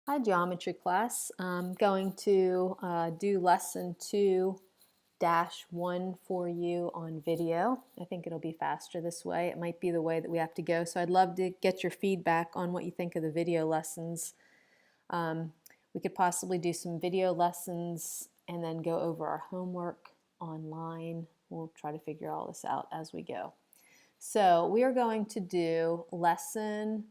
Hi, geometry class. I'm going to do lesson 2-1 for you on video. I think it'll be faster this way. It might be the way that we have to go. So I'd love to get your feedback on what you think of the video lessons. We could possibly do some video lessons and then go over our homework online. We'll try to figure all this out as we go. So we are going to do lesson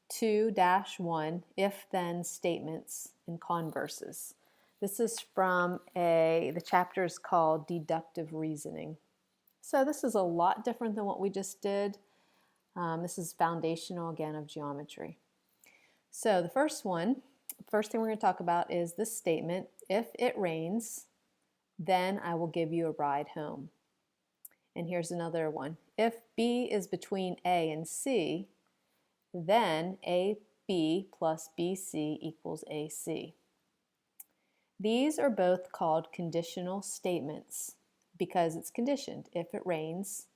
2-1, if-then statements and converses. This is from the chapter is called Deductive Reasoning. So this is a lot different than what we just did. This is foundational, again, of geometry. So the first thing we're going to talk about is this statement: if it rains, then I will give you a ride home. And here's another one: if B is between A and C, then AB plus BC equals AC. These are both called conditional statements because it's conditioned. If it rains,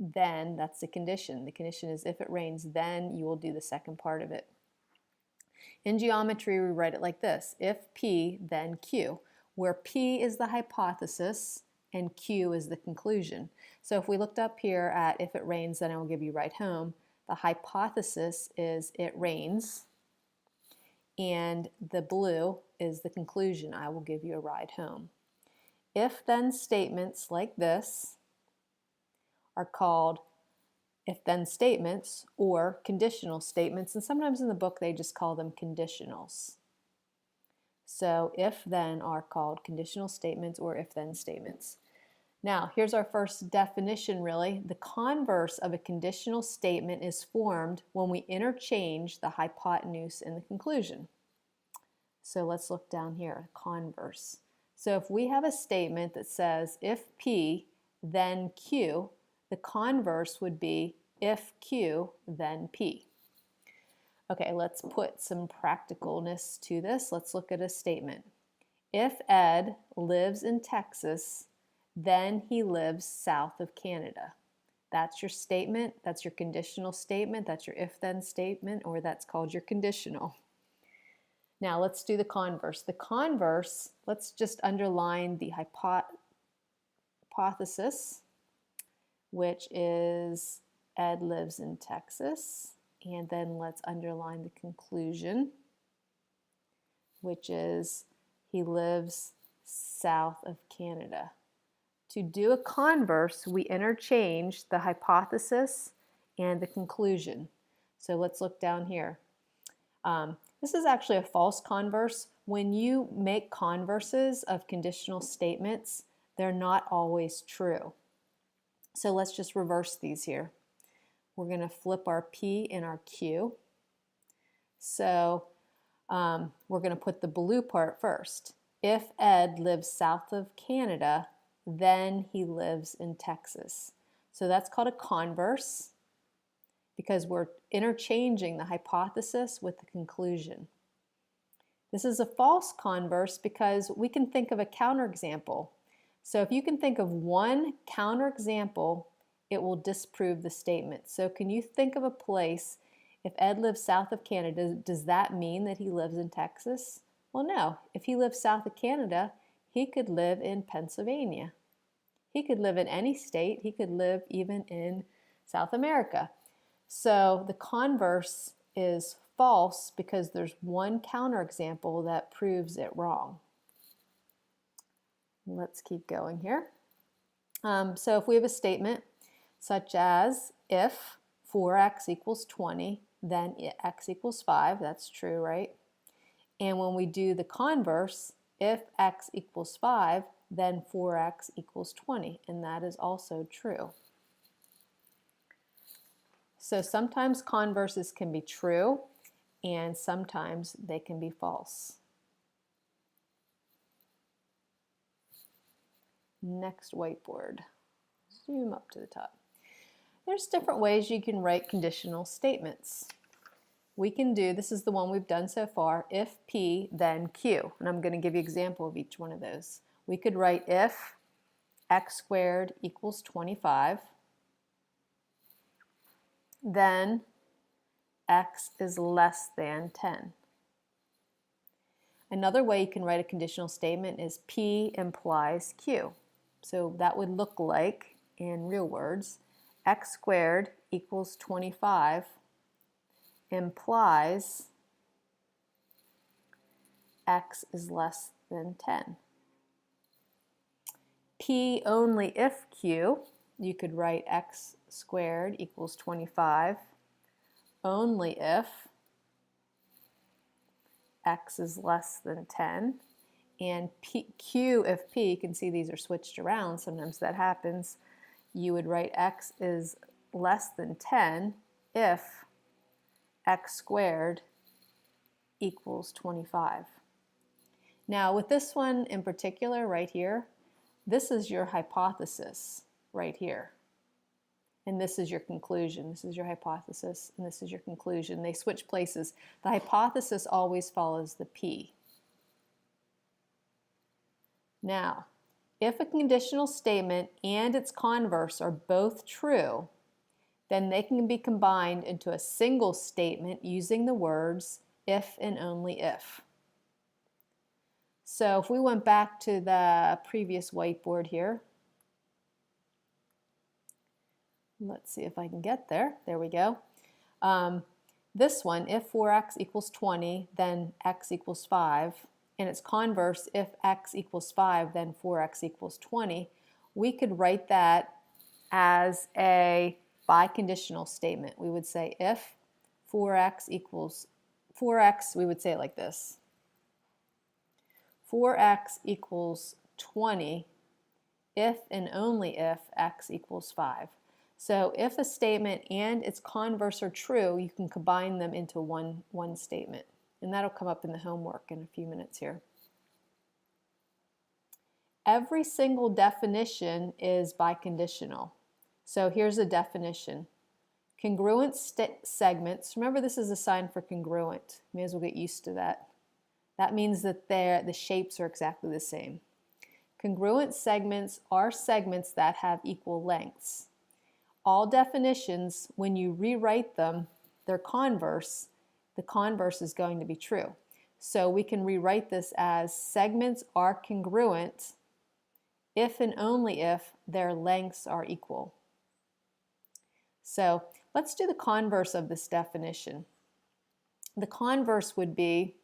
then that's the condition. The condition is if it rains, then you will do the second part of it. In geometry, we write it like this: if P, then Q, where P is the hypothesis and Q is the conclusion. So if we looked up here at if it rains, then I will give you a ride home, the hypothesis is it rains, and the blue is the conclusion, I will give you a ride home. If-then statements like this are called if-then statements or conditional statements, and sometimes in the book they just call them conditionals. So if-then are called conditional statements or if-then statements. Now, here's our first definition, really. The converse of a conditional statement is formed when we interchange the hypotenuse and the conclusion. So let's look down here, converse. So if we have a statement that says, if P, then Q, the converse would be, if Q, then P. Okay, let's put some practicalness to this. Let's look at a statement. If Ed lives in Texas, then he lives south of Canada. That's your statement, that's your conditional statement, that's your if-then statement, or that's called your conditional. Now let's do the converse. The converse, let's just underline the hypothesis, which is Ed lives in Texas, and then let's underline the conclusion, which is he lives south of Canada. To do a converse, we interchange the hypothesis and the conclusion. So let's look down here. This is actually a false converse. When you make converses of conditional statements, they're not always true. So let's just reverse these here. We're going to flip our P and our Q. So we're going to put the blue part first. If Ed lives south of Canada, then he lives in Texas. So that's called a converse because we're interchanging the hypothesis with the conclusion. This is a false converse because we can think of a counterexample. So if you can think of one counterexample, it will disprove the statement. So can you think of a place, if Ed lives south of Canada, does that mean that he lives in Texas? Well, no. If he lives south of Canada, he could live in Pennsylvania. He could live in any state. He could live even in South America. So the converse is false because there's one counterexample that proves it wrong. Let's keep going here. So if we have a statement such as, if 4x equals 20, then x equals 5. That's true, right? And when we do the converse, if x equals 5, then 4x equals 20, and that is also true. So sometimes converses can be true, and sometimes they can be false. Next whiteboard. Zoom up to the top. There's different ways you can write conditional statements. We can do, this is the one we've done so far, if P, then Q. And I'm going to give you an example of each one of those. We could write if x squared equals 25, then x is less than 10. Another way you can write a conditional statement is P implies Q. So that would look like, in real words, x squared equals 25 implies x is less than 10. P only if Q, you could write x squared equals 25 only if x is less than 10. And Q if P, you can see these are switched around, sometimes that happens. You would write x is less than 10 if x squared equals 25. Now with this one in particular right here, this is your hypothesis right here. And this is your conclusion. This is your hypothesis, and this is your conclusion. They switch places. The hypothesis always follows the P. Now, if a conditional statement and its converse are both true, then they can be combined into a single statement using the words if and only if. So if we went back to the previous whiteboard here, let's see if I can get there. There we go. This one, if 4x equals 20, then x equals 5. And its converse, if x equals 5, then 4x equals 20. We could write that as a biconditional statement. We would say if 4x equals 4x, we would say it like this. 4x equals 20 if and only if x equals 5. So if a statement and its converse are true, you can combine them into one statement. And that'll come up in the homework in a few minutes here. Every single definition is biconditional. So here's a definition. Congruent segments, remember this is a sign for congruent. You may as well get used to that. That means that the shapes are exactly the same. Congruent segments are segments that have equal lengths. All definitions, when you rewrite them, their converse, the converse is going to be true. So we can rewrite this as segments are congruent if and only if their lengths are equal. So let's do the converse of this definition. The converse would be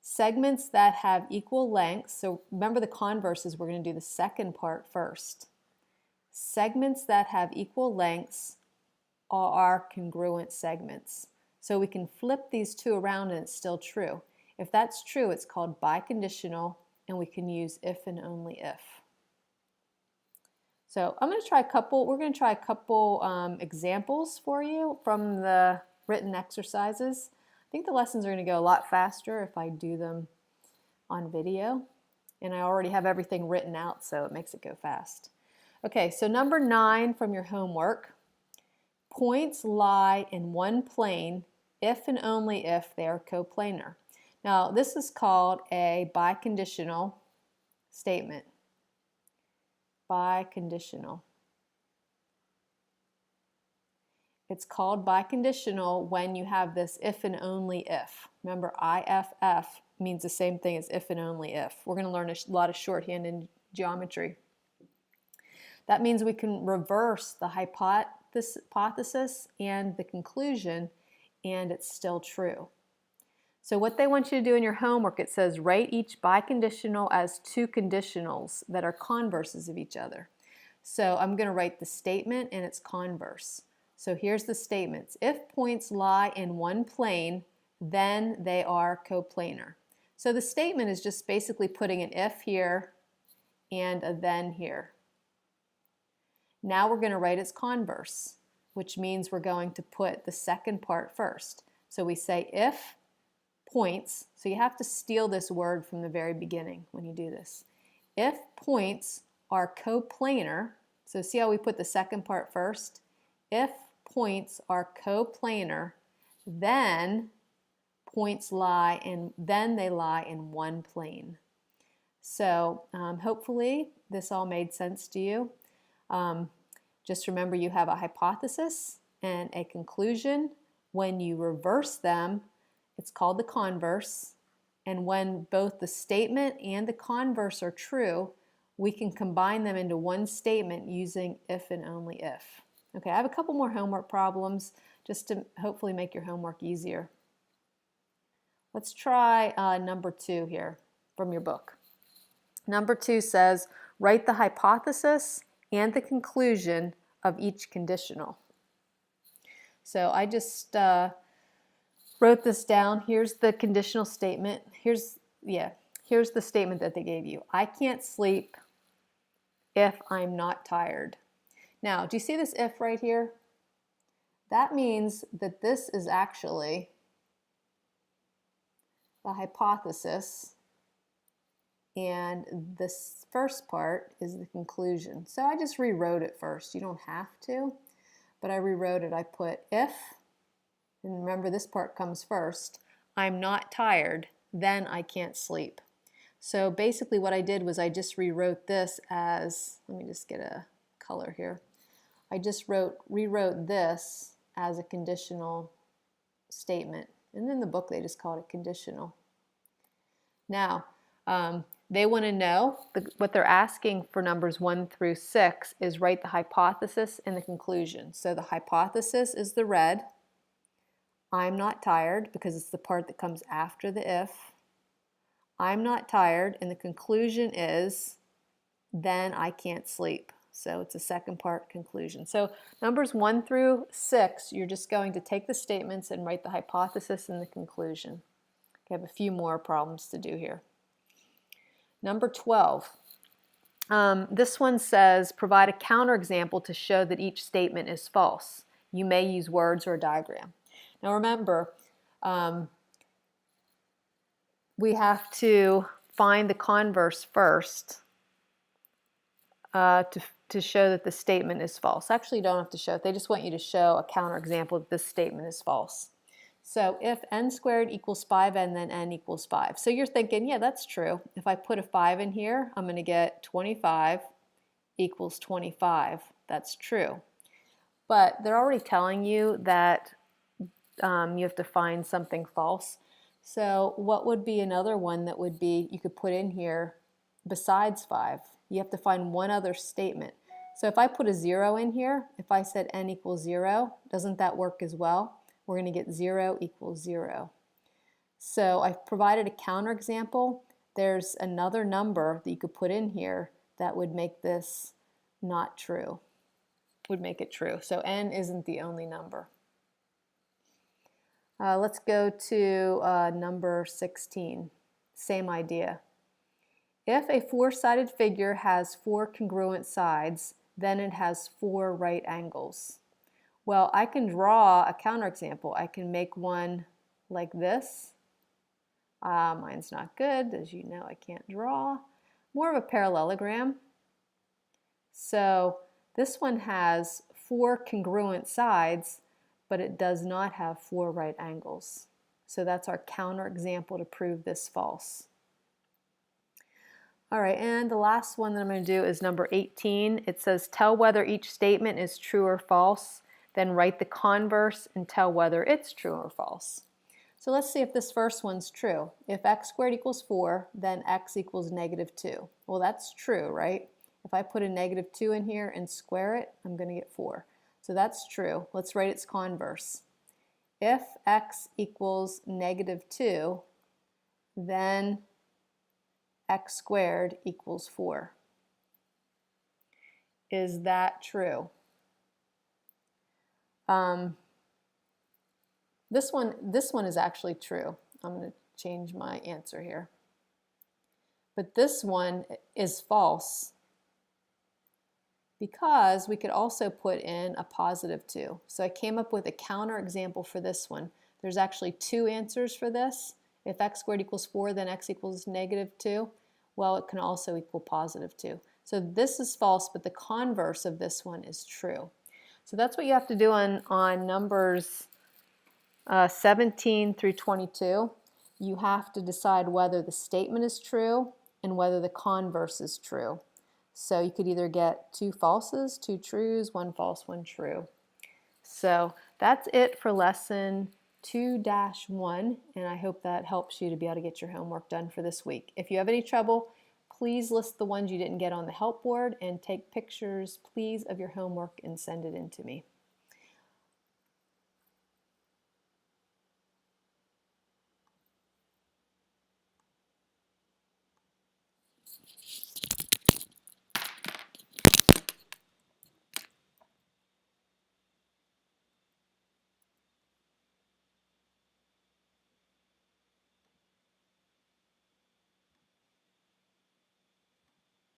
segments that have equal lengths. So remember the converse is we're going to do the second part first. Segments that have equal lengths are congruent segments. So we can flip these two around and it's still true. If that's true, it's called biconditional, and we can use if and only if. So we're going to try a couple examples for you from the written exercises. I think the lessons are going to go a lot faster if I do them on video. And I already have everything written out, so it makes it go fast. Okay, so number 9 from your homework. Points lie in one plane if and only if they are coplanar. Now, this is called a biconditional statement. Biconditional. It's called biconditional when you have this if and only if. Remember, IFF means the same thing as if and only if. We're going to learn a lot of shorthand in geometry. That means we can reverse the hypothesis and the conclusion, and it's still true. So what they want you to do in your homework, it says write each biconditional as two conditionals that are converses of each other. So I'm going to write the statement and its converse. So here's the statements. If points lie in one plane, then they are coplanar. So the statement is just basically putting an if here and a then here. Now we're going to write its converse, which means we're going to put the second part first. So we say if points, so you have to steal this word from the very beginning when you do this. If points are coplanar, so see how we put the second part first? If points are coplanar, then points lie in, then they lie in one plane. So hopefully this all made sense to you. Just remember you have a hypothesis and a conclusion, When you reverse them, it's called the converse. And when both the statement and the converse are true, we can combine them into one statement using if and only if. Okay, I have a couple more homework problems just to hopefully make your homework easier. Let's try number 2 here from your book. Number 2 says, write the hypothesis and the conclusion of each conditional. So I just wrote this down. Here's the conditional statement. Here's the statement that they gave you. I can't sleep if I'm not tired. Now, do you see this if right here? That means that this is actually the hypothesis, and this first part is the conclusion. So I just rewrote it first. You don't have to, but I rewrote it. I put if, and remember this part comes first, I'm not tired, then I can't sleep. So basically what I did was I just rewrote this as, let me just get a color here. I just rewrote this as a conditional statement. And in the book they just called it conditional. Now, they want to know, what they're asking for numbers 1 through 6 is write the hypothesis and the conclusion. So the hypothesis is the red. I'm not tired, because it's the part that comes after the if. I'm not tired, and the conclusion is, then I can't sleep. So it's a second part conclusion. So numbers 1 through 6, you're just going to take the statements and write the hypothesis and the conclusion. Okay, I have a few more problems to do here. Number 12. This one says, provide a counterexample to show that each statement is false. You may use words or a diagram. Now remember, we have to find the converse first to show that the statement is false. Actually, you don't have to show it. They just want you to show a counterexample that this statement is false. So if n squared equals 5n, then n equals 5. So you're thinking, yeah, that's true. If I put a 5 in here, I'm going to get 25 equals 25. That's true. But they're already telling you that you have to find something false. So what would be another one that would be, you could put in here besides 5? You have to find one other statement. So if I put a 0 in here, if I said n equals 0, doesn't that work as well? We're going to get 0 equals 0. So I've provided a counterexample. There's another number that you could put in here that would make this not true, would make it true. So n isn't the only number. Let's go to number 16. Same idea. If a four-sided figure has 4 congruent sides, then it has 4 right angles. Well, I can draw a counterexample. I can make one like this. Mine's not good. As you know, I can't draw. More of a parallelogram. So this one has 4 congruent sides, but it does not have 4 right angles. So that's our counterexample to prove this false. All right, and the last one that I'm going to do is number 18. It says, tell whether each statement is true or false, then write the converse and tell whether it's true or false. So let's see if this first one's true. If x squared equals 4, then x equals negative 2. Well, that's true, right? If I put a negative 2 in here and square it, I'm going to get 4. So that's true. Let's write its converse. If x equals negative 2, then x squared equals 4. Is that true? This one is actually true. I'm going to change my answer here. But this one is false because we could also put in a positive 2. So I came up with a counterexample for this one. There's actually 2 answers for this. If x squared equals 4, then x equals negative 2. Well, it can also equal positive 2. So this is false, but the converse of this one is true. So that's what you have to do on numbers 17 through 22. You have to decide whether the statement is true and whether the converse is true. So you could either get 2 falses, 2 trues, 1 false, 1 true. So That's it for lesson 2-1, and I hope that helps you to be able to get your homework done for this week. If you have any trouble, please list the ones you didn't get on the help board and take pictures, please, of your homework and send it in to me.